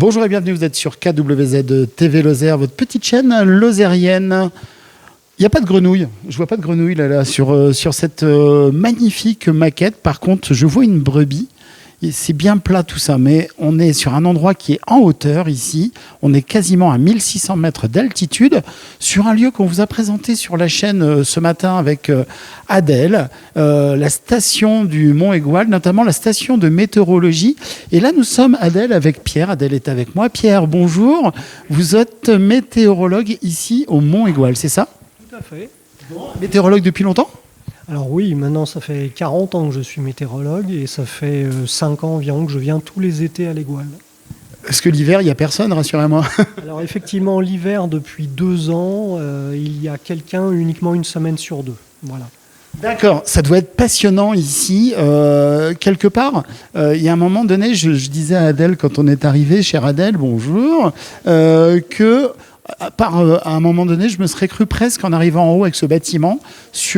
Bonjour et bienvenue, vous êtes sur KWZ TV Lozère, votre petite chaîne lozérienne. Il n'y a pas de grenouille, je vois pas de grenouille là sur cette magnifique maquette. Par contre, je vois une brebis. C'est bien plat tout ça, mais on est sur un endroit qui est en hauteur ici. On est quasiment à 1600 mètres d'altitude sur un lieu qu'on vous a présenté sur la chaîne ce matin avec Adèle, la station du Mont-Aigoual, notamment la station de météorologie. Et là, nous sommes, Adèle, avec Pierre. Adèle est avec moi. Pierre, bonjour. Vous êtes météorologue ici au Mont-Aigoual, c'est ça ? Tout à fait. Bon, météorologue depuis longtemps ? Alors oui, maintenant ça fait 40 ans que je suis météorologue et ça fait 5 ans environ que je viens tous les étés à l'Aigoual. Est-ce que l'hiver, il n'y a personne, rassurez-moi ? Alors effectivement, l'hiver, depuis 2 ans, il y a quelqu'un uniquement une semaine sur 2. Voilà. D'accord, ça doit être passionnant ici. Quelque part, il y a un moment donné, je disais à Adèle quand on est arrivé, chère Adèle, bonjour, que... à un moment donné, je me serais cru presque en arrivant en haut avec ce bâtiment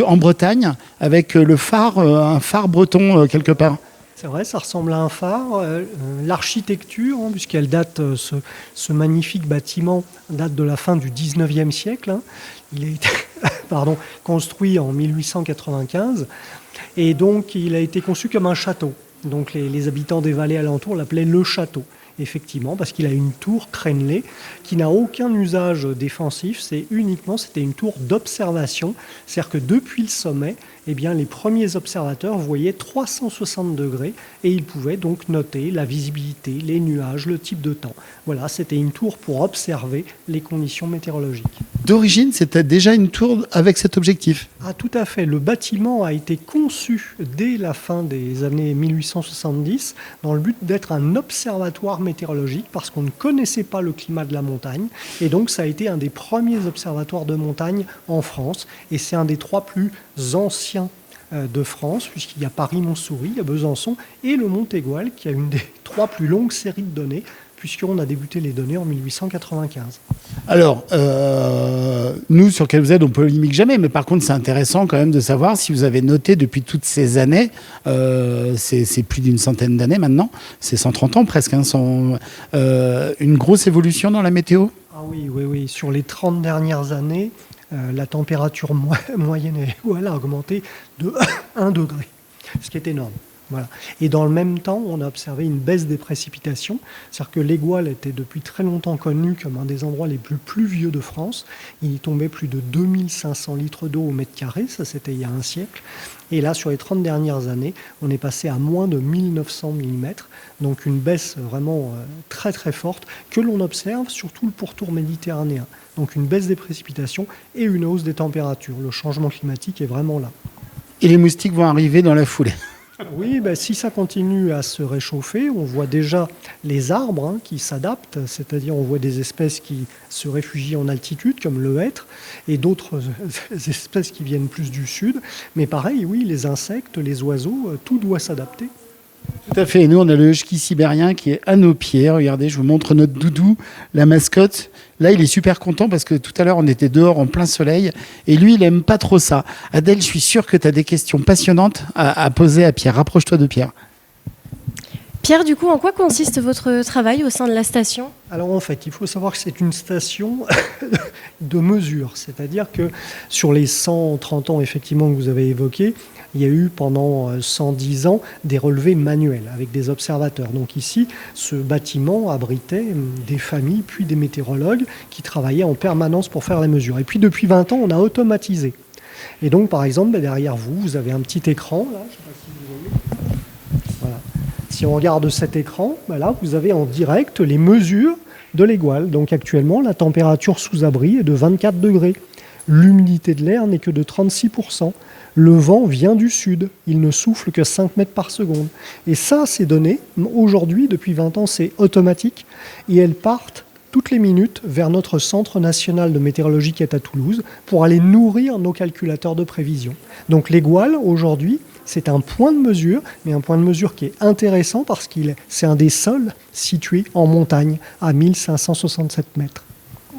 en Bretagne, avec le phare, un phare breton quelque part. C'est vrai, ça ressemble à un phare. L'architecture, puisqu'elle date, ce magnifique bâtiment date de la fin du 19e siècle. Il a été construit en 1895 et donc il a été conçu comme un château. Donc les habitants des vallées alentours l'appelaient le château. Effectivement, parce qu'il a une tour crénelée qui n'a aucun usage défensif, c'était une tour d'observation. C'est-à-dire que depuis le sommet, les premiers observateurs voyaient 360 degrés et ils pouvaient donc noter la visibilité, les nuages, le type de temps. Voilà, c'était une tour pour observer les conditions météorologiques. D'origine, c'était déjà une tour avec cet objectif. Ah, tout à fait. Le bâtiment a été conçu dès la fin des années 1870 dans le but d'être un observatoire météorologique parce qu'on ne connaissait pas le climat de la montagne. Et donc, ça a été un des premiers observatoires de montagne en France. Et c'est un des 3 plus anciens de France, puisqu'il y a Paris-Montsouris, il y a Besançon et le Mont-Aigoual, qui a une des 3 plus longues séries de données, puisqu'on a débuté les données en 1895. Alors, nous, sur KWZ, on polémique jamais, mais par contre, c'est intéressant quand même de savoir si vous avez noté depuis toutes ces années, c'est plus d'une centaine d'années maintenant, c'est 130 ans presque, une grosse évolution dans la météo ? Ah oui. Sur les 30 dernières années, la température moyenne a augmenté de 1 degré, ce qui est énorme. Voilà. Et dans le même temps, on a observé une baisse des précipitations. C'est-à-dire que l'Aigoual était depuis très longtemps connu comme un des endroits les plus pluvieux de France. Il y tombait plus de 2500 litres d'eau au mètre carré, ça c'était il y a un siècle. Et là, sur les 30 dernières années, on est passé à moins de 1900 mm. Donc une baisse vraiment très très forte que l'on observe sur tout le pourtour méditerranéen. Donc une baisse des précipitations et une hausse des températures. Le changement climatique est vraiment là. Et les moustiques vont arriver dans la foulée. Oui, si ça continue à se réchauffer, on voit déjà les arbres qui s'adaptent, c'est-à-dire on voit des espèces qui se réfugient en altitude, comme le hêtre, et d'autres espèces qui viennent plus du sud. Mais pareil, oui, les insectes, les oiseaux, tout doit s'adapter. Tout à fait. Et nous, on a le husky sibérien qui est à nos pieds. Regardez, je vous montre notre doudou, la mascotte. Là, il est super content parce que tout à l'heure, on était dehors en plein soleil. Et lui, il n'aime pas trop ça. Adèle, je suis sûr que tu as des questions passionnantes à poser à Pierre. Rapproche-toi de Pierre. Pierre, du coup, en quoi consiste votre travail au sein de la station ? Alors en fait, il faut savoir que c'est une station de mesure. C'est-à-dire que sur les 130 ans effectivement que vous avez évoqués, il y a eu pendant 110 ans des relevés manuels avec des observateurs. Donc ici, ce bâtiment abritait des familles puis des météorologues qui travaillaient en permanence pour faire les mesures. Et puis depuis 20 ans, on a automatisé. Et donc par exemple, derrière vous, vous avez un petit écran, là, je ne sais pas si vous voyez. Voilà. Si on regarde cet écran, là, vous avez en direct les mesures de l'Aigoual. Donc actuellement, la température sous abri est de 24 degrés. L'humidité de l'air n'est que de 36%. Le vent vient du sud. Il ne souffle que 5 mètres par seconde. Et ça, ces données, aujourd'hui, depuis 20 ans, c'est automatique. Et elles partent toutes les minutes vers notre centre national de météorologie qui est à Toulouse pour aller nourrir nos calculateurs de prévision. Donc l'Aigoual, aujourd'hui, c'est un point de mesure, mais un point de mesure qui est intéressant parce que c'est un des seuls situés en montagne à 1567 mètres.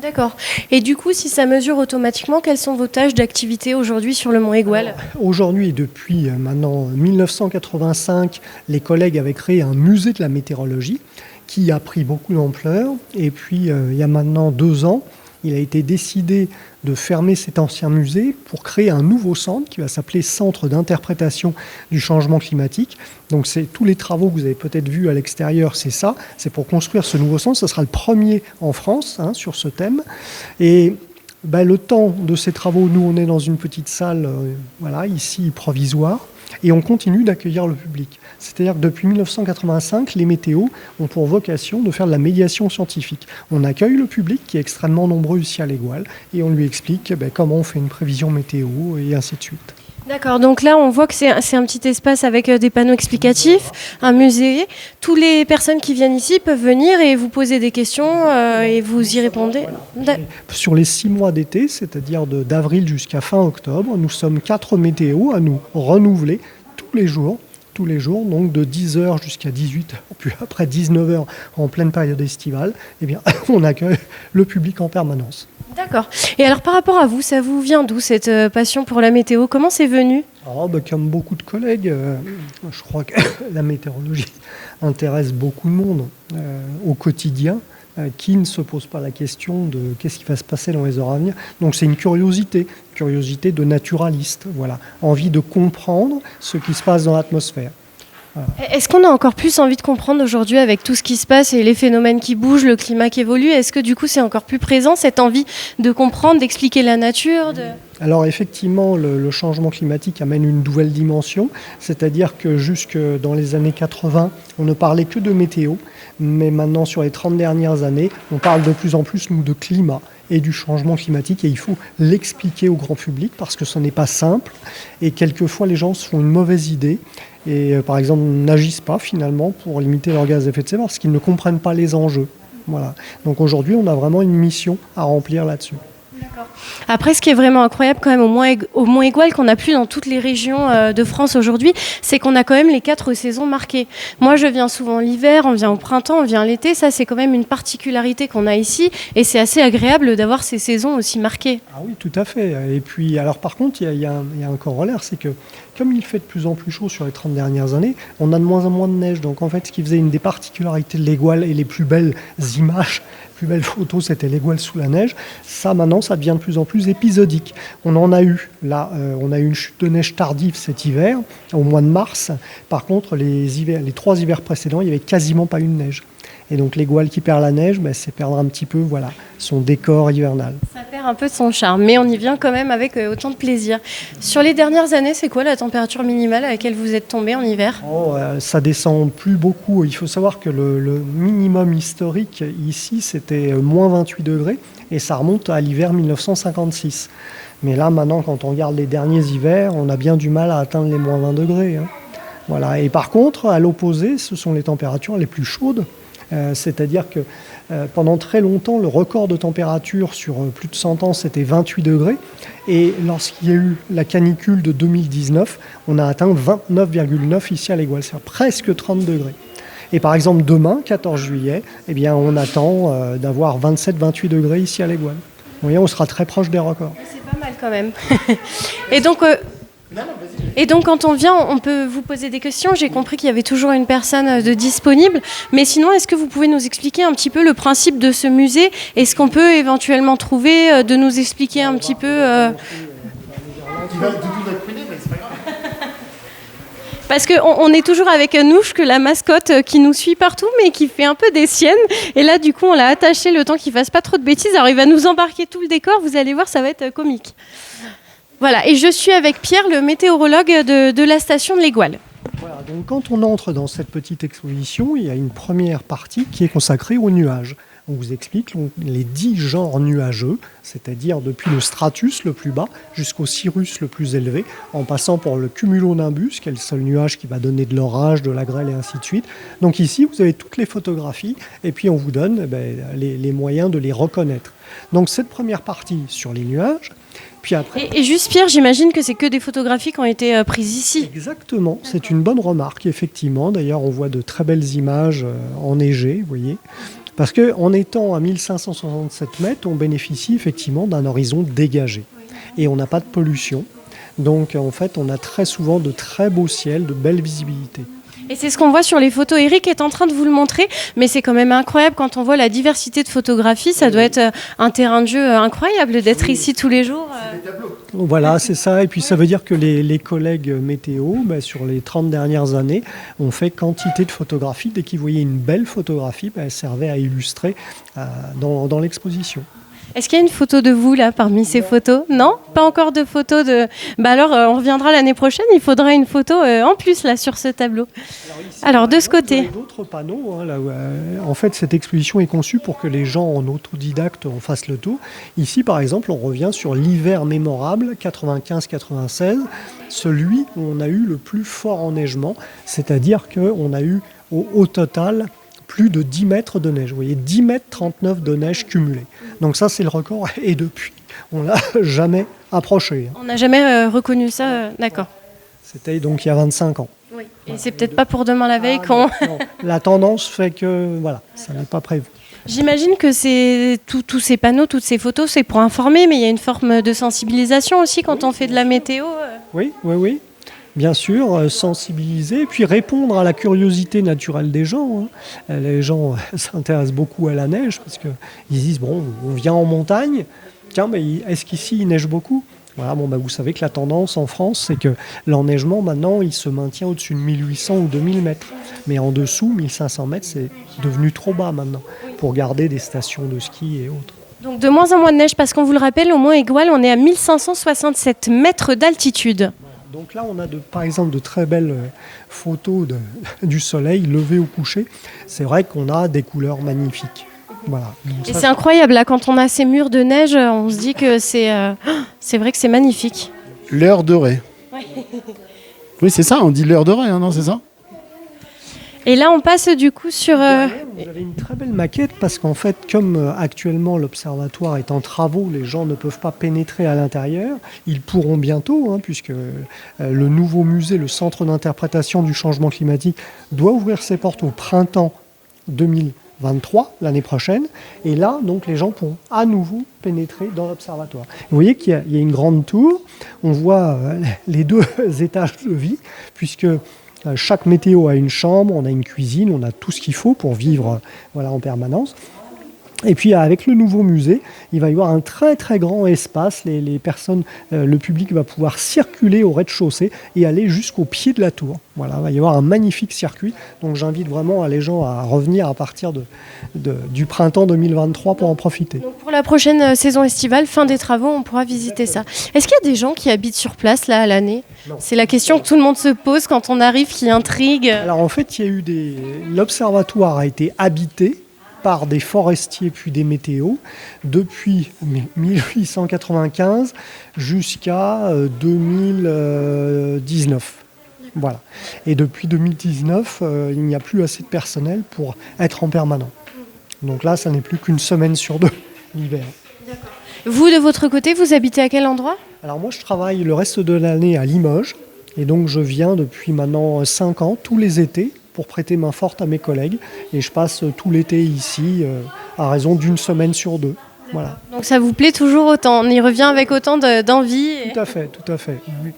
D'accord. Et du coup, si ça mesure automatiquement, quelles sont vos tâches d'activité aujourd'hui sur le Mont-Aigoual ? Aujourd'hui, depuis maintenant 1985, les collègues avaient créé un musée de la météorologie qui a pris beaucoup d'ampleur. Et puis, il y a maintenant 2 ans, il a été décidé de fermer cet ancien musée pour créer un nouveau centre qui va s'appeler Centre d'interprétation du changement climatique. Donc c'est tous les travaux que vous avez peut-être vus à l'extérieur, c'est ça. C'est pour construire ce nouveau centre. Ce sera le premier en France sur ce thème. Et le temps de ces travaux, nous on est dans une petite salle, ici provisoire. Et on continue d'accueillir le public. C'est-à-dire que depuis 1985, les météos ont pour vocation de faire de la médiation scientifique. On accueille le public qui est extrêmement nombreux ici à l'Égoile et on lui explique comment on fait une prévision météo et ainsi de suite. D'accord, donc là on voit que c'est un petit espace avec des panneaux explicatifs, un musée. Toutes les personnes qui viennent ici peuvent venir et vous poser des questions et vous y répondez. Sur les 6 mois d'été, c'est-à-dire d'avril jusqu'à fin octobre, nous sommes 4 météos à nous renouveler tous les jours, donc de 10h jusqu'à 18h, puis après 19h en pleine période estivale, on accueille le public en permanence. D'accord. Et alors par rapport à vous, ça vous vient d'où cette passion pour la météo? Comment c'est venu? Comme beaucoup de collègues, je crois que la météorologie intéresse beaucoup de monde au quotidien. Qui ne se pose pas la question de qu'est-ce qui va se passer dans les heures à venir. Donc c'est une curiosité de naturaliste, envie de comprendre ce qui se passe dans l'atmosphère. Voilà. Est-ce qu'on a encore plus envie de comprendre aujourd'hui avec tout ce qui se passe et les phénomènes qui bougent, le climat qui évolue? Est-ce que du coup c'est encore plus présent, cette envie de comprendre, d'expliquer la nature Alors effectivement, le changement climatique amène une nouvelle dimension, c'est-à-dire que jusque dans les années 80, on ne parlait que de météo, mais maintenant sur les 30 dernières années, on parle de plus en plus de climat et du changement climatique et il faut l'expliquer au grand public parce que ce n'est pas simple et quelquefois les gens se font une mauvaise idée et par exemple n'agissent pas finalement pour limiter leurs gaz à effet de serre parce qu'ils ne comprennent pas les enjeux. Donc aujourd'hui on a vraiment une mission à remplir là-dessus. D'accord. Après, ce qui est vraiment incroyable quand même au Mont-Aigoual, qu'on n'a plus dans toutes les régions de France aujourd'hui, c'est qu'on a quand même les 4 saisons marquées. Moi, je viens souvent l'hiver, on vient au printemps, on vient l'été. Ça, c'est quand même une particularité qu'on a ici. Et c'est assez agréable d'avoir ces saisons aussi marquées. Ah oui, tout à fait. Et puis, alors par contre, il y a un corollaire, c'est que comme il fait de plus en plus chaud sur les 30 dernières années, on a de moins en moins de neige. Donc en fait, ce qui faisait une des particularités de l'Aigoual et les plus belles images, plus belles photos, c'était l'Aigoual sous la neige. Ça, maintenant, ça devient de plus en plus épisodique. On en a eu, là, on a eu une chute de neige tardive cet hiver, au mois de mars. Par contre, les 3 hivers précédents, il n'y avait quasiment pas eu de neige. Et donc l'Aigoual qui perd la neige, c'est perdre un petit peu son décor hivernal. Ça perd un peu de son charme, mais on y vient quand même avec autant de plaisir. Sur les dernières années, c'est quoi la température minimale à laquelle vous êtes tombé en hiver? Ça descend plus beaucoup. Il faut savoir que le minimum historique ici, c'était moins 28 degrés et ça remonte à l'hiver 1956. Mais là, maintenant, quand on regarde les derniers hivers, on a bien du mal à atteindre les moins 20 degrés. Et par contre, à l'opposé, ce sont les températures les plus chaudes. C'est-à-dire que pendant très longtemps, le record de température sur plus de 100 ans, c'était 28 degrés. Et lorsqu'il y a eu la canicule de 2019, on a atteint 29,9 ici à l'Aigoual, c'est-à-dire presque 30 degrés. Et par exemple, demain, 14 juillet, on attend d'avoir 27-28 degrés ici à l'Aigoual. Vous voyez, on sera très proche des records. C'est pas mal quand même. Et donc, quand on vient, on peut vous poser des questions. J'ai compris qu'il y avait toujours une personne de disponible. Mais sinon, est-ce que vous pouvez nous expliquer un petit peu le principe de ce musée et ce qu'on peut éventuellement trouver, de nous expliquer un petit peu Parce qu'on est toujours avec Nouche, que la mascotte qui nous suit partout, mais qui fait un peu des siennes. Et là, du coup, on l'a attaché le temps qu'il ne fasse pas trop de bêtises. Alors, il va nous embarquer tout le décor. Vous allez voir, ça va être comique. Voilà, et je suis avec Pierre, le météorologue de la station de l'Aigoual. Voilà, donc quand on entre dans cette petite exposition, il y a une première partie qui est consacrée aux nuages. On vous explique les 10 genres nuageux, c'est-à-dire depuis le stratus le plus bas jusqu'au cirrus le plus élevé, en passant par le cumulonimbus, qui est le seul nuage qui va donner de l'orage, de la grêle et ainsi de suite. Donc ici, vous avez toutes les photographies et puis on vous donne les moyens de les reconnaître. Donc cette première partie sur les nuages. Puis après... Et juste Pierre, j'imagine que c'est que des photographies qui ont été prises ici. Exactement, c'est une bonne remarque, effectivement. D'ailleurs, on voit de très belles images enneigées, vous voyez. Parce qu'en étant à 1567 mètres, on bénéficie effectivement d'un horizon dégagé. Et on n'a pas de pollution. Donc en fait, on a très souvent de très beaux ciels, de belles visibilités. Et c'est ce qu'on voit sur les photos. Eric est en train de vous le montrer, mais c'est quand même incroyable quand on voit la diversité de photographies. Ça doit être un terrain de jeu incroyable d'être ici tous les jours. Voilà, c'est ça. Et puis ça veut dire que les collègues météo, sur les 30 dernières années, ont fait quantité de photographies. Dès qu'ils voyaient une belle photographie, elle servait à illustrer dans l'exposition. Est-ce qu'il y a une photo de vous là parmi ces photos? Non, pas encore de photo de. Alors on reviendra l'année prochaine. Il faudra une photo en plus là sur ce tableau. Alors de ce côté. Il y a d'autres panneaux. Là où, en fait, cette exposition est conçue pour que les gens en autodidacte en fassent le tour. Ici, par exemple, on revient sur l'hiver mémorable 95-96, celui où on a eu le plus fort enneigement, c'est-à-dire qu'on a eu au total plus de 10 mètres de neige. Vous voyez, 10 mètres 39 de neige cumulée. Donc ça, c'est le record. Et depuis, on ne l'a jamais approché. On n'a jamais reconnu ça, d'accord. C'était donc il y a 25 ans. Oui. Et c'est peut-être pas pour demain la veille qu'on... Non. La tendance fait que, voilà, ça n'est pas prévu. J'imagine que c'est tous ces panneaux, toutes ces photos, c'est pour informer, mais il y a une forme de sensibilisation aussi quand on fait de la météo. Oui. Bien sûr, sensibiliser et puis répondre à la curiosité naturelle des gens. Les gens s'intéressent beaucoup à la neige parce qu'ils disent, bon, on vient en montagne, tiens, mais est-ce qu'ici il neige beaucoup? Voilà, vous savez que la tendance en France, c'est que l'enneigement, maintenant, il se maintient au-dessus de 1800 ou 2000 mètres. Mais en dessous, 1500 mètres, c'est devenu trop bas maintenant pour garder des stations de ski et autres. Donc de moins en moins de neige, parce qu'on vous le rappelle, au Mont Aigoual, on est à 1567 mètres d'altitude. Donc là, on a par exemple de très belles photos du soleil levé au coucher. C'est vrai qu'on a des couleurs magnifiques. Voilà. Donc et c'est incroyable, là, quand on a ces murs de neige, on se dit que c'est vrai que c'est magnifique. L'heure dorée. Oui, c'est ça, on dit l'heure dorée, non, c'est ça? Et là, on passe du coup sur... Vous avez une très belle maquette parce qu'en fait, comme actuellement l'observatoire est en travaux, les gens ne peuvent pas pénétrer à l'intérieur. Ils pourront bientôt, puisque le nouveau musée, le Centre d'interprétation du changement climatique, doit ouvrir ses portes au printemps 2023, l'année prochaine. Et là, donc, les gens pourront à nouveau pénétrer dans l'observatoire. Vous voyez qu'il y a une grande tour. On voit les 2 étages de vie, puisque... chaque météo a une chambre, on a une cuisine, on a tout ce qu'il faut pour vivre en permanence. Et puis avec le nouveau musée, il va y avoir un très très grand espace. Les personnes, le public va pouvoir circuler au rez-de-chaussée et aller jusqu'au pied de la tour. Voilà, il va y avoir un magnifique circuit. Donc j'invite vraiment les gens à revenir à partir du printemps 2023 pour en profiter. Donc pour la prochaine saison estivale, fin des travaux, on pourra visiter ça. Est-ce qu'il y a des gens qui habitent sur place là à l'année? C'est la question que tout le monde se pose quand on arrive, qui intrigue. Alors en fait, il y a eu l'observatoire a été habité par des forestiers puis des météos depuis 1895 jusqu'à 2019. Voilà. Et depuis 2019, il n'y a plus assez de personnel pour être en permanent. Donc là, ça n'est plus qu'une semaine sur 2 l'hiver. Vous, de votre côté, vous habitez à quel endroit? Alors moi, je travaille le reste de l'année à Limoges. Et donc, je viens depuis maintenant 5 ans, tous les étés, pour prêter main forte à mes collègues. Et je passe tout l'été ici, à raison d'une semaine sur 2. Voilà. Donc ça vous plaît toujours autant? On y revient avec autant d'envie? Tout à fait, tout à fait. Oui.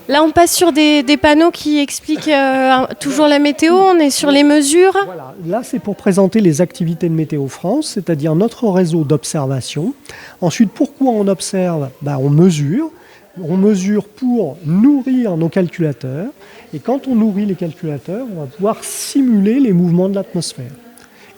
Là, on passe sur des panneaux qui expliquent toujours la météo. On est sur les mesures. Voilà. Là, c'est pour présenter les activités de Météo France, c'est-à-dire notre réseau d'observation. Ensuite, pourquoi on observe? On mesure. On mesure pour nourrir nos calculateurs. Et quand on nourrit les calculateurs, on va pouvoir simuler les mouvements de l'atmosphère.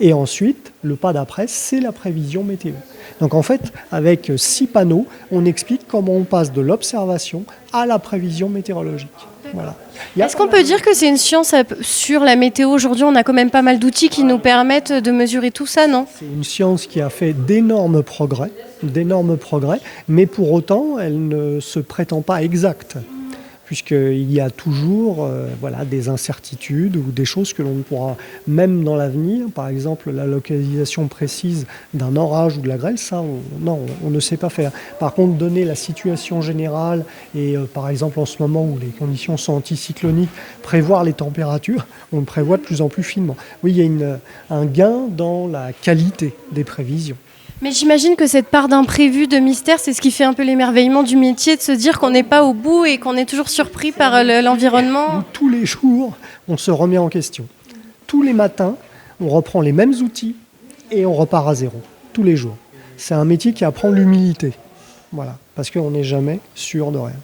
Et ensuite, le pas d'après, c'est la prévision météo. Donc en fait, avec 6 panneaux, on explique comment on passe de l'observation à la prévision météorologique. Voilà. Est-ce qu'on peut dire que c'est une science sur la météo? Aujourd'hui, on a quand même pas mal d'outils qui nous permettent de mesurer tout ça, non? C'est une science qui a fait d'énormes progrès, mais pour autant, elle ne se prétend pas exacte. Puisqu'il y a toujours des incertitudes ou des choses que l'on ne pourra, même dans l'avenir, par exemple la localisation précise d'un orage ou de la grêle, ça, on ne sait pas faire. Par contre, donner la situation générale et par exemple en ce moment où les conditions sont anticycloniques, prévoir les températures, on le prévoit de plus en plus finement. Oui, il y a un gain dans la qualité des prévisions. Mais j'imagine que cette part d'imprévu, de mystère, c'est ce qui fait un peu l'émerveillement du métier, de se dire qu'on n'est pas au bout et qu'on est toujours surpris par l'environnement. Où tous les jours, on se remet en question. Tous les matins, on reprend les mêmes outils et on repart à zéro. Tous les jours. C'est un métier qui apprend l'humilité. Voilà. Parce qu'on n'est jamais sûr de rien.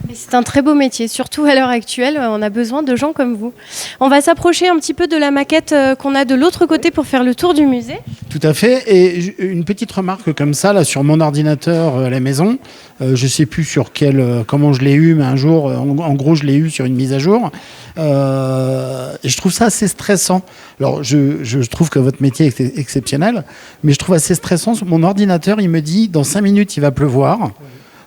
Et c'est un très beau métier, surtout à l'heure actuelle, on a besoin de gens comme vous. On va s'approcher un petit peu de la maquette qu'on a de l'autre côté pour faire le tour du musée. Tout à fait. Et une petite remarque comme ça, là, sur mon ordinateur à la maison, je sais plus sur comment je l'ai eu, mais un jour, en gros, je l'ai eu sur une mise à jour. Et je trouve ça assez stressant. Alors, je trouve que votre métier est exceptionnel, mais je trouve assez stressant. Mon ordinateur, il me dit, dans 5 minutes, il va pleuvoir.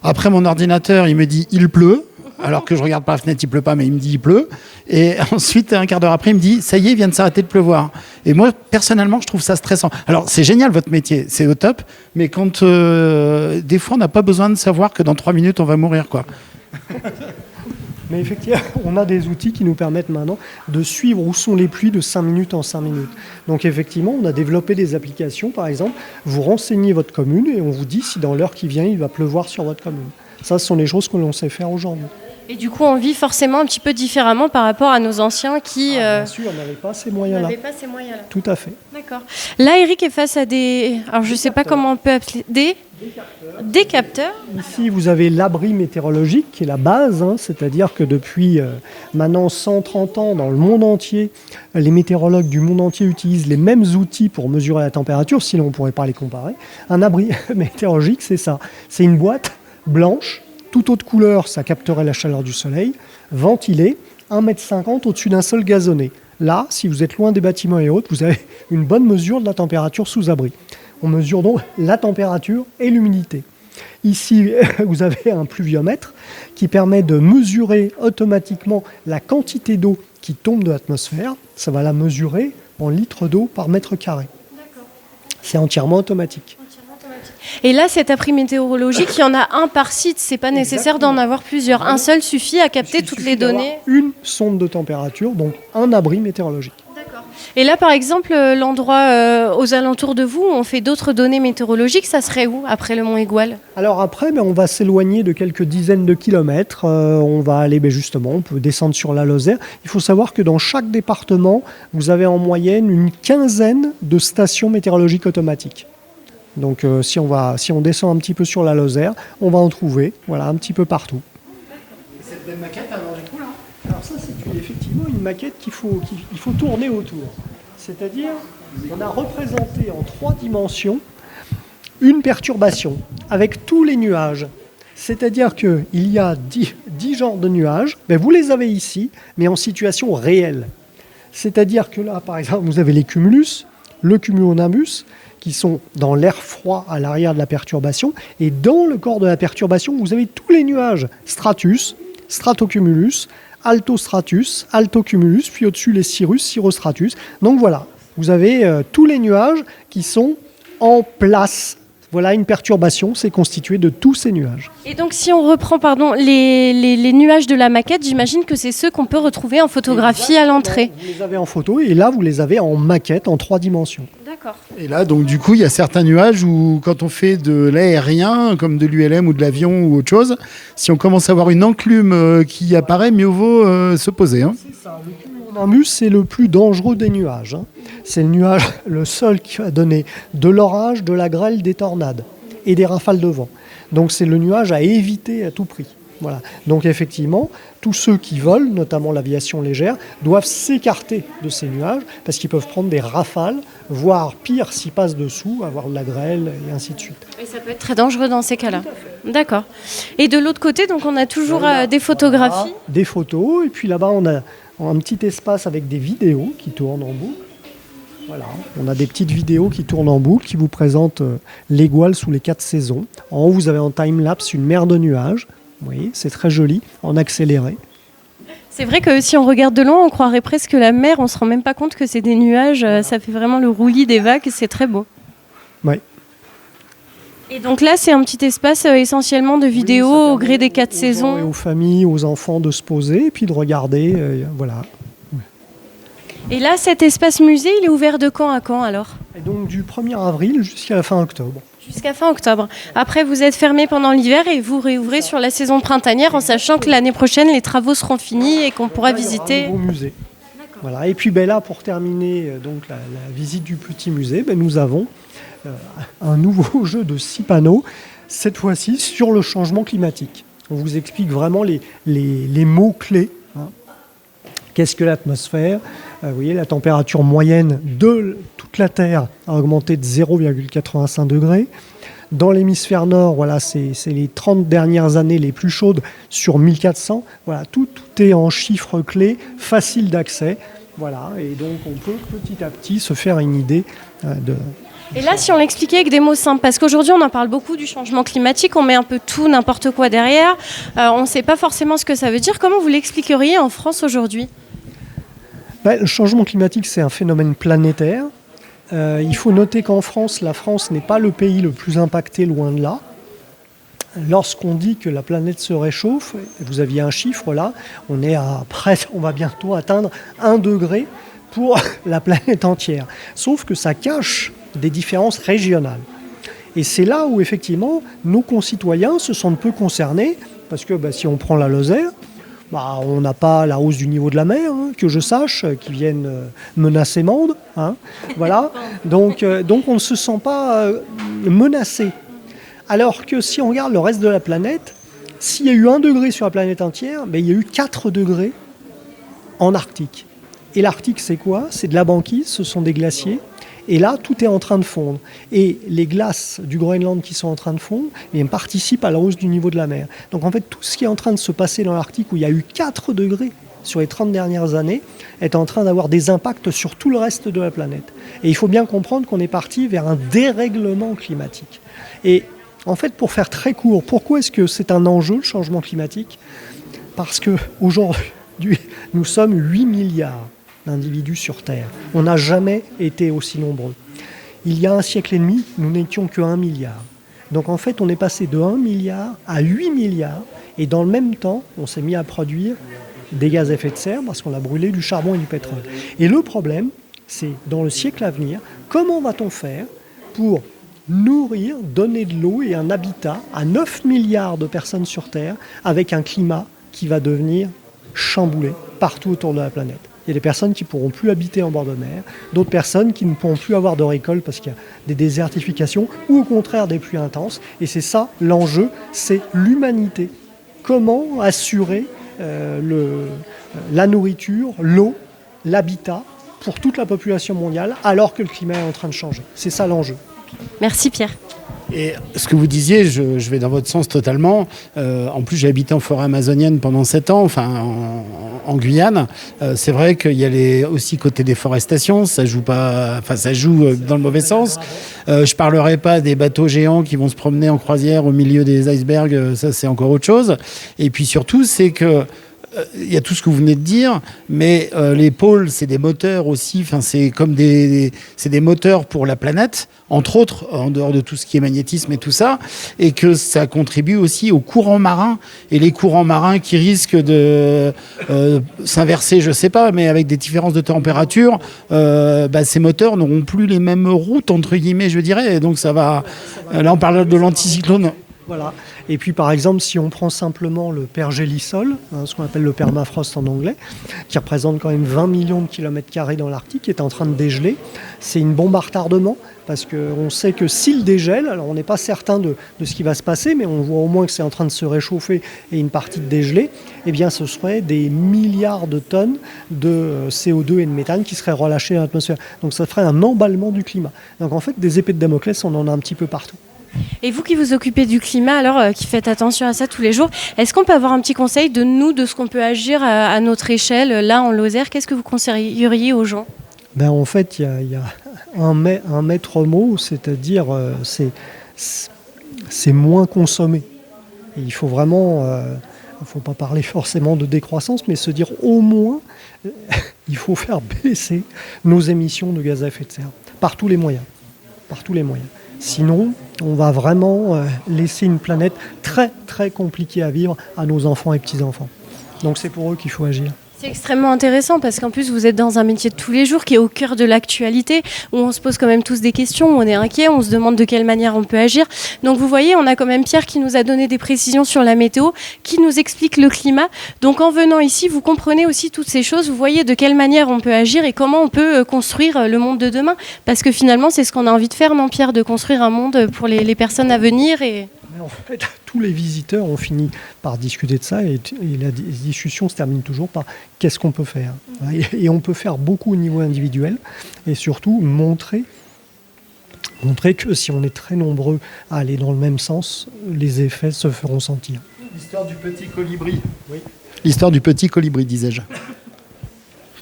Après, mon ordinateur, il me dit il pleut, alors que je regarde par la fenêtre, il pleut pas, mais il me dit il pleut. Et ensuite, un quart d'heure après, il me dit ça y est, il vient de s'arrêter de pleuvoir. Et moi, personnellement, je trouve ça stressant. Alors, c'est génial votre métier, c'est au top, mais quand des fois, on n'a pas besoin de savoir que dans 3 minutes, on va mourir, quoi. Mais effectivement, on a des outils qui nous permettent maintenant de suivre où sont les pluies de 5 minutes en 5 minutes. Donc effectivement, on a développé des applications, par exemple, vous renseignez votre commune et on vous dit si dans l'heure qui vient, il va pleuvoir sur votre commune. Ça, ce sont les choses que l'on sait faire aujourd'hui. Et du coup, on vit forcément un petit peu différemment par rapport à nos anciens qui... Bien sûr, on n'avait pas ces moyens-là. Tout à fait. D'accord. Là, Eric est face à des... Alors, je ne sais pas comment on peut appeler... Des capteurs. Ici, vous avez l'abri météorologique, qui est la base, c'est-à-dire que depuis maintenant 130 ans, dans le monde entier, les météorologues du monde entier utilisent les mêmes outils pour mesurer la température, sinon on ne pourrait pas les comparer. Un abri météorologique, c'est ça. C'est une boîte blanche, toute autre couleur, ça capterait la chaleur du soleil, ventilée, 1,50 m au-dessus d'un sol gazonné. Là, si vous êtes loin des bâtiments et autres, vous avez une bonne mesure de la température sous abri. On mesure donc la température et l'humidité. Ici, vous avez un pluviomètre qui permet de mesurer automatiquement la quantité d'eau qui tombe de l'atmosphère. Ça va la mesurer en litres d'eau par mètre carré. D'accord. C'est entièrement automatique. Et là, cet abri météorologique, il y en a un par site. C'est pas nécessaire d'en avoir plusieurs. Un seul suffit à capter toutes les données. Une sonde de température, donc un abri météorologique. D'accord. Et là, par exemple, l'endroit aux alentours de vous où on fait d'autres données météorologiques, ça serait où, après le Mont Aigoual ? Alors après, on va s'éloigner de quelques dizaines de kilomètres. On va aller, justement, on peut descendre sur la Lozère. Il faut savoir que dans chaque département, vous avez en moyenne une quinzaine de stations météorologiques automatiques. Donc si on descend un petit peu sur la Lozère, on va en trouver un petit peu partout. Et cette belle maquette, alors du coup, là ? Alors ça, c'est effectivement une maquette qu'il faut tourner autour. C'est-à-dire, on a représenté en 3 dimensions une perturbation avec tous les nuages. C'est-à-dire qu'il y a 10 genres de nuages, vous les avez ici, mais en situation réelle. C'est-à-dire que là, par exemple, vous avez les cumulus, le cumulonimbus, qui sont dans l'air froid à l'arrière de la perturbation. Et dans le corps de la perturbation, vous avez tous les nuages. Stratus, stratocumulus, altostratus, altocumulus, puis au-dessus les cirrus, cirrostratus. Donc voilà, vous avez tous les nuages qui sont en place. Voilà, une perturbation, c'est constitué de tous ces nuages. Et donc, si on reprend les nuages de la maquette, j'imagine que c'est ceux qu'on peut retrouver en photographie à l'entrée. Vous les avez en photo et là, vous les avez en maquette, en 3 dimensions. D'accord. Et là, donc, du coup, il y a certains nuages où, quand on fait de l'aérien, comme de l'ULM ou de l'avion ou autre chose, si on commence à avoir une enclume qui apparaît, mieux vaut se poser. C'est ça, le cumulonimbus, c'est le plus dangereux des nuages. C'est le nuage, le seul qui va donner de l'orage, de la grêle, des tornades et des rafales de vent. Donc c'est le nuage à éviter à tout prix. Voilà. Donc effectivement, tous ceux qui volent, notamment l'aviation légère, doivent s'écarter de ces nuages parce qu'ils peuvent prendre des rafales, voire pire s'ils passent dessous, avoir de la grêle et ainsi de suite. Et ça peut être très dangereux dans ces cas-là. D'accord. Et de l'autre côté, donc on a toujours des photographies. Voilà, des photos, et puis là-bas on a un petit espace avec des vidéos qui tournent en boucle. Voilà, on a des petites vidéos qui tournent en boucle, qui vous présentent l'Aigoual sous les 4 saisons. En haut, vous avez en time-lapse une mer de nuages. Vous voyez, c'est très joli, en accéléré. C'est vrai que si on regarde de loin, on croirait presque la mer. On ne se rend même pas compte que c'est des nuages. Ça fait vraiment le roulis des vagues. C'est très beau. Oui. Et donc là, c'est un petit espace essentiellement de vidéos au gré des 4 saisons. Et aux familles, aux enfants de se poser et puis de regarder. Voilà. Et là, cet espace musée, il est ouvert de quand à quand alors? Et donc du 1er avril jusqu'à la fin octobre. Jusqu'à fin octobre. Après, vous êtes fermé pendant l'hiver et vous réouvrez sur la saison printanière en sachant que l'année prochaine, les travaux seront finis et qu'on pourra visiter. Il y aura un nouveau musée. Voilà. Et puis là, pour terminer donc, la visite du petit musée, nous avons un nouveau jeu de 6 panneaux, cette fois-ci sur le changement climatique. On vous explique vraiment les mots-clés. Hein. Qu'est-ce que l'atmosphère? Vous voyez, la température moyenne de toute la Terre a augmenté de 0,85 degrés. Dans l'hémisphère nord, voilà, c'est les 30 dernières années les plus chaudes sur 1400. Voilà, tout est en chiffres clés, facile d'accès. Voilà, et donc on peut petit à petit se faire une idée de... Et là, si on l'expliquait avec des mots simples, parce qu'aujourd'hui, on en parle beaucoup du changement climatique, on met un peu tout, n'importe quoi derrière, on ne sait pas forcément ce que ça veut dire. Comment vous l'expliqueriez en France aujourd'hui? Le changement climatique, c'est un phénomène planétaire. Il faut noter qu'en France, la France n'est pas le pays le plus impacté, loin de là. Lorsqu'on dit que la planète se réchauffe, vous aviez un chiffre là, on va bientôt atteindre 1 degré pour la planète entière. Sauf que ça cache des différences régionales. Et c'est là où effectivement nos concitoyens se sentent peu concernés, parce que si on prend la Lozère, on n'a pas la hausse du niveau de la mer, hein, que je sache, qui vienne menacer Mende. Hein, voilà. Donc on ne se sent pas menacé. Alors que si on regarde le reste de la planète, s'il y a eu 1 degré sur la planète entière, il y a eu 4 degrés en Arctique. Et l'Arctique, c'est quoi? C'est de la banquise, ce sont des glaciers. Et là, tout est en train de fondre. Et les glaces du Groenland qui sont en train de fondre participent à la hausse du niveau de la mer. Donc en fait, tout ce qui est en train de se passer dans l'Arctique, où il y a eu 4 degrés sur les 30 dernières années, est en train d'avoir des impacts sur tout le reste de la planète. Et il faut bien comprendre qu'on est parti vers un dérèglement climatique. Et en fait, pour faire très court, pourquoi est-ce que c'est un enjeu, le changement climatique? Parce qu'aujourd'hui, nous sommes 8 milliards d'individus sur Terre. On n'a jamais été aussi nombreux. Il y a 1 siècle et demi, nous n'étions que 1 milliard. Donc en fait, on est passé de 1 milliard à 8 milliards. Et dans le même temps, on s'est mis à produire des gaz à effet de serre parce qu'on a brûlé du charbon et du pétrole. Et le problème, c'est dans le siècle à venir, comment va-t-on faire pour nourrir, donner de l'eau et un habitat à 9 milliards de personnes sur Terre avec un climat qui va devenir chamboulé partout autour de la planète. Il y a des personnes qui ne pourront plus habiter en bord de mer, d'autres personnes qui ne pourront plus avoir de récolte parce qu'il y a des désertifications ou au contraire des pluies intenses. Et c'est ça l'enjeu, c'est l'humanité. Comment assurer la nourriture, l'eau, l'habitat pour toute la population mondiale alors que le climat est en train de changer. C'est ça l'enjeu. Merci Pierre. Et ce que vous disiez, je vais dans votre sens totalement. En plus, j'ai habité en forêt amazonienne pendant 7 ans, en Guyane. C'est vrai qu'il y a aussi côté déforestation, ça joue dans le mauvais sens. Je parlerai pas des bateaux géants qui vont se promener en croisière au milieu des icebergs, ça c'est encore autre chose. Et puis surtout, c'est que il y a tout ce que vous venez de dire, mais les pôles, c'est des moteurs aussi. C'est comme c'est des moteurs pour la planète, entre autres, en dehors de tout ce qui est magnétisme et tout ça, et que ça contribue aussi aux courants marins. Et les courants marins qui risquent de s'inverser, je sais pas, mais avec des différences de température, ces moteurs n'auront plus les mêmes routes entre guillemets, je dirais. Et donc ça va. Là, on parle de l'anticyclone. Voilà. Et puis par exemple, si on prend simplement le pergélisol, ce qu'on appelle le permafrost en anglais, qui représente quand même 20 millions de kilomètres carrés dans l'Arctique, qui est en train de dégeler, c'est une bombe à retardement, parce qu'on sait que s'il dégèle, alors on n'est pas certain de ce qui va se passer, mais on voit au moins que c'est en train de se réchauffer et une partie de dégeler, eh bien ce serait des milliards de tonnes de CO2 et de méthane qui seraient relâchés dans l'atmosphère. Donc ça ferait un emballement du climat. Donc en fait, des épées de Damoclès, on en a un petit peu partout. Et vous qui vous occupez du climat, alors qui faites attention à ça tous les jours, est-ce qu'on peut avoir un petit conseil de ce qu'on peut agir à notre échelle, là en Lozère? Qu'est-ce que vous conseilleriez aux gens? En fait, il y a un maître mot, c'est-à-dire c'est moins consommer. Et il faut vraiment, il ne faut pas parler forcément de décroissance, mais se dire au moins, il faut faire baisser nos émissions de gaz à effet de serre, par tous les moyens. Sinon, on va vraiment laisser une planète très très compliquée à vivre à nos enfants et petits-enfants. Donc c'est pour eux qu'il faut agir. C'est extrêmement intéressant parce qu'en plus vous êtes dans un métier de tous les jours qui est au cœur de l'actualité, où on se pose quand même tous des questions, où on est inquiet, on se demande de quelle manière on peut agir. Donc vous voyez, on a quand même Pierre qui nous a donné des précisions sur la météo, qui nous explique le climat. Donc en venant ici, vous comprenez aussi toutes ces choses, vous voyez de quelle manière on peut agir et comment on peut construire le monde de demain. Parce que finalement, c'est ce qu'on a envie de faire, non Pierre, de construire un monde pour les personnes à venir et... En fait, tous les visiteurs ont fini par discuter de ça et la discussion se termine toujours par qu'est-ce qu'on peut faire. Et on peut faire beaucoup au niveau individuel et surtout montrer que si on est très nombreux à aller dans le même sens, les effets se feront sentir. L'histoire du petit colibri. Oui. L'histoire du petit colibri, disais-je.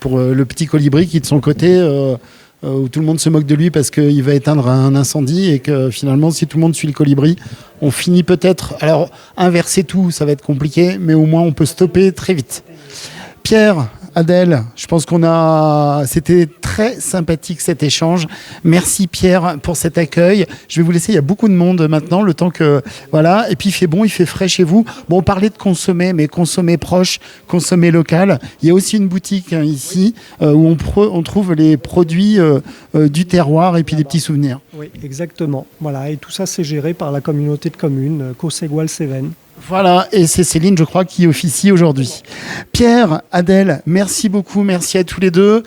Pour le petit colibri qui, de son côté... où tout le monde se moque de lui parce qu'il va éteindre un incendie et que finalement, si tout le monde suit le colibri, on finit peut-être... Alors, inverser tout, ça va être compliqué, mais au moins, on peut stopper très vite. Pierre, Adèle, je pense c'était très sympathique cet échange. Merci Pierre pour cet accueil. Je vais vous laisser, il y a beaucoup de monde maintenant, le temps que... Voilà, et puis il fait bon, il fait frais chez vous. Bon, on parlait de consommer, mais consommer proche, consommer local. Il y a aussi une boutique ici où on trouve les produits du terroir et puis des petits souvenirs. Oui, exactement. Voilà, et tout ça, c'est géré par la communauté de communes Causségoal-Cévennes. Voilà, et c'est Céline, je crois, qui officie aujourd'hui. Pierre, Adèle, merci beaucoup, merci à tous les deux.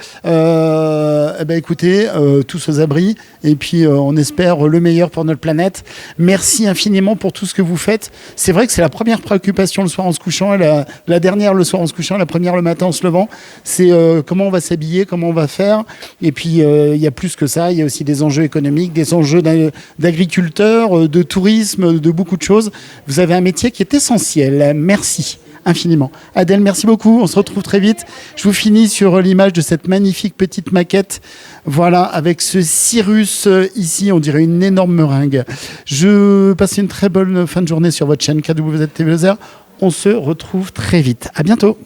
Écoutez, tous aux abris, et puis on espère le meilleur pour notre planète. Merci infiniment pour tout ce que vous faites. C'est vrai que c'est la première préoccupation le soir en se couchant, et la dernière le soir en se couchant, la première le matin en se levant. C'est comment on va s'habiller, comment on va faire. Et puis, il y a plus que ça, il y a aussi des enjeux économiques, des enjeux d'agriculteurs, de tourisme, de beaucoup de choses. Vous avez un métier qui est essentiel. Merci infiniment. Adèle, merci beaucoup. On se retrouve très vite. Je vous finis sur l'image de cette magnifique petite maquette. Voilà, avec ce Cyrus ici, on dirait une énorme meringue. Je passe une très bonne fin de journée sur votre chaîne KWZ TV Lozère. On se retrouve très vite. À bientôt.